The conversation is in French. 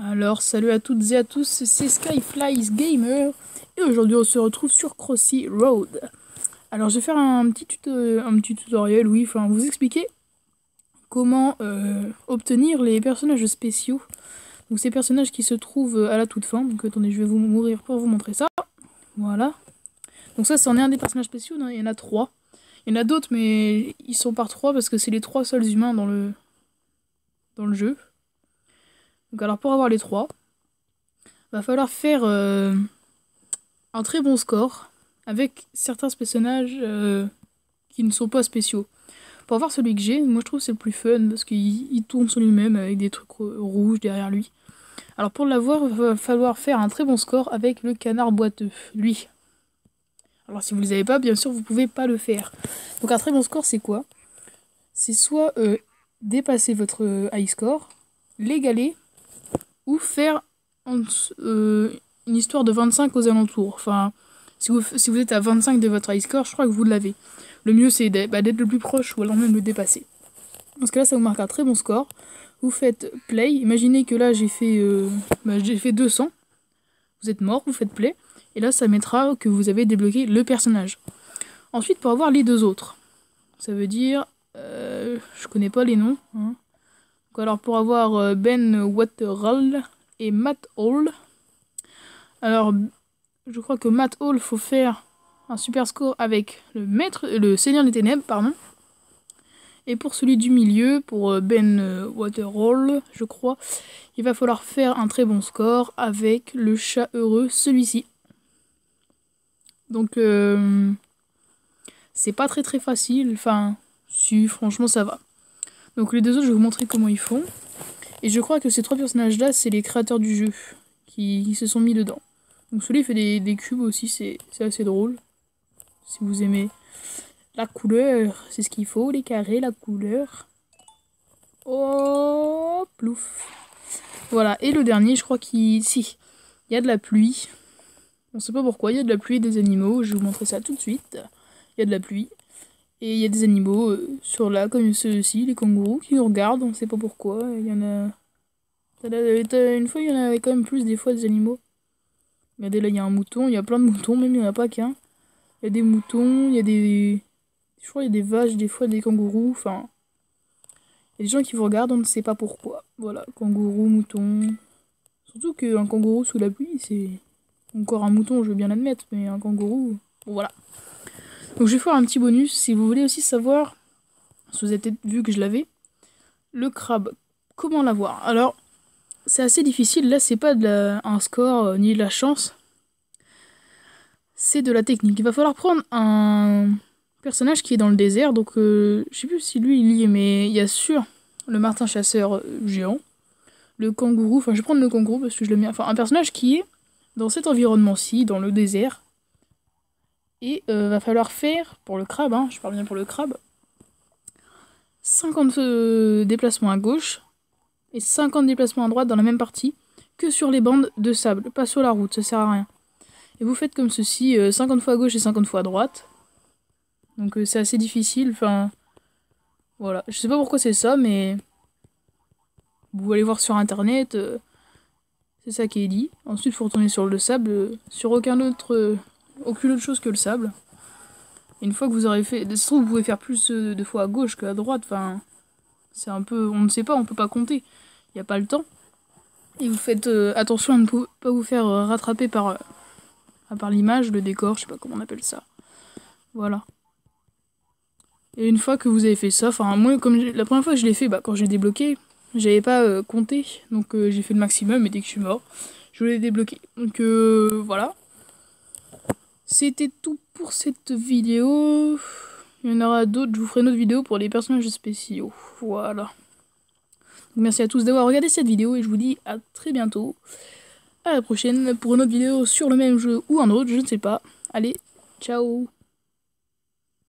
Alors, salut à toutes et à tous, c'est Skyflies Gamer et aujourd'hui on se retrouve sur Crossy Road. Alors, je vais faire un petit tutoriel, oui, enfin, vous expliquer comment obtenir les personnages spéciaux. Donc, ces personnages qui se trouvent à la toute fin. Donc, attendez, je vais vous mourir pour vous montrer ça. Voilà. Donc, ça, c'en est un des personnages spéciaux, il y en a 3. Il y en a d'autres, mais ils sont par 3 parce que c'est les 3 seuls humains dans le jeu. Donc, alors, pour avoir les 3. Va falloir faire un très bon score avec certains personnages qui ne sont pas spéciaux. Pour avoir celui que j'ai, moi je trouve que c'est le plus fun parce qu'il tourne sur lui-même avec des trucs rouges derrière lui. Alors pour l'avoir, il va falloir faire un très bon score avec le canard boiteux, lui. Alors si vous ne les avez pas, bien sûr vous pouvez pas le faire. Donc un très bon score c'est quoi? C'est soit dépasser votre high score, l'égaler, ou faire une histoire de 25 aux alentours. Enfin, si vous êtes à 25 de votre high score, je crois que vous l'avez. Le mieux, c'est d'être le plus proche ou alors même le dépasser. Dans ce cas-là, ça vous marque un très bon score. Vous faites play. Imaginez que là, j'ai fait 200. Vous êtes mort, vous faites play. Et là, ça mettra que vous avez débloqué le personnage. Ensuite, pour avoir les deux autres, ça veut dire... je connais pas les noms. Hein. Donc, alors, pour avoir Ben Waterall et Matt Hall. Alors, je crois que Matt Hall, faut faire un super score avec le Seigneur des Ténèbres, pardon. Et pour celui du milieu, pour Ben Waterall, je crois, il va falloir faire un très bon score avec le chat heureux, celui-ci. Donc, c'est pas très facile. Enfin, si, franchement, ça va. Donc, les deux autres, je vais vous montrer comment ils font. Et je crois que ces 3 personnages-là, c'est les créateurs du jeu qui se sont mis dedans. Donc celui-là, il fait des cubes aussi, c'est assez drôle. Si vous aimez la couleur, c'est ce qu'il faut, les carrés, la couleur. Oh, plouf. Voilà, et le dernier, je crois qu'il... Si, il y a de la pluie. On sait pas pourquoi, il y a de la pluie et des animaux. Je vais vous montrer ça tout de suite. Il y a de la pluie. Et il y a des animaux sur là, comme ceux-ci, les kangourous, qui nous regardent. On sait pas pourquoi. Il y en a... Une fois, il y en avait quand même plus, des fois, des animaux. Regardez, là, il y a un mouton. Il y a plein de moutons, même il n'y en a pas qu'un. Il y a des moutons, il y a des... Je crois qu'il y a des vaches, des fois des kangourous, enfin... Il y a des gens qui vous regardent, on ne sait pas pourquoi. Voilà, kangourou, mouton... Surtout qu'un kangourou sous la pluie, c'est... Encore un mouton, je veux bien l'admettre, mais un kangourou... Bon, voilà. Donc je vais faire un petit bonus, si vous voulez aussi savoir, si vous avez peut-être vu que je l'avais, le crabe. Comment l'avoir? Alors, c'est assez difficile, là c'est pas un score ni de la chance. C'est de la technique. Il va falloir prendre un personnage qui est dans le désert. Donc, je sais plus si lui il y est, mais il y a sûr le martin chasseur géant. Le kangourou. Enfin, je vais prendre le kangourou parce que je l'aime bien. Enfin, un personnage qui est dans cet environnement-ci, dans le désert. Et va falloir faire, pour le crabe, hein, je parle bien pour le crabe, 50 déplacements à gauche et 50 déplacements à droite dans la même partie que sur les bandes de sable, pas sur la route, ça sert à rien. Et vous faites comme ceci, 50 fois à gauche et 50 fois à droite. Donc c'est assez difficile, enfin... Voilà, je sais pas pourquoi c'est ça, mais... Vous allez voir sur internet, c'est ça qui est dit. Ensuite, il faut retourner sur le sable, sur aucune autre chose que le sable. Et une fois que vous aurez fait... Ça se trouve, vous pouvez faire plus de fois à gauche qu'à droite, enfin... C'est un peu... On ne sait pas, on peut pas compter. Il n'y a pas le temps. Et vous faites attention à ne pas vous faire rattraper par l'image, le décor, je sais pas comment on appelle ça. Voilà. Et une fois que vous avez fait ça, enfin moi comme la première fois que je l'ai fait, quand j'ai débloqué, j'avais pas compté, donc j'ai fait le maximum et dès que je suis mort, je l'ai débloqué. Donc voilà. C'était tout pour cette vidéo. Il y en aura d'autres, je vous ferai une autre vidéo pour les personnages spéciaux. Voilà. Donc, merci à tous d'avoir regardé cette vidéo et je vous dis à très bientôt. À la prochaine pour une autre vidéo sur le même jeu ou un autre, je ne sais pas. Allez, ciao!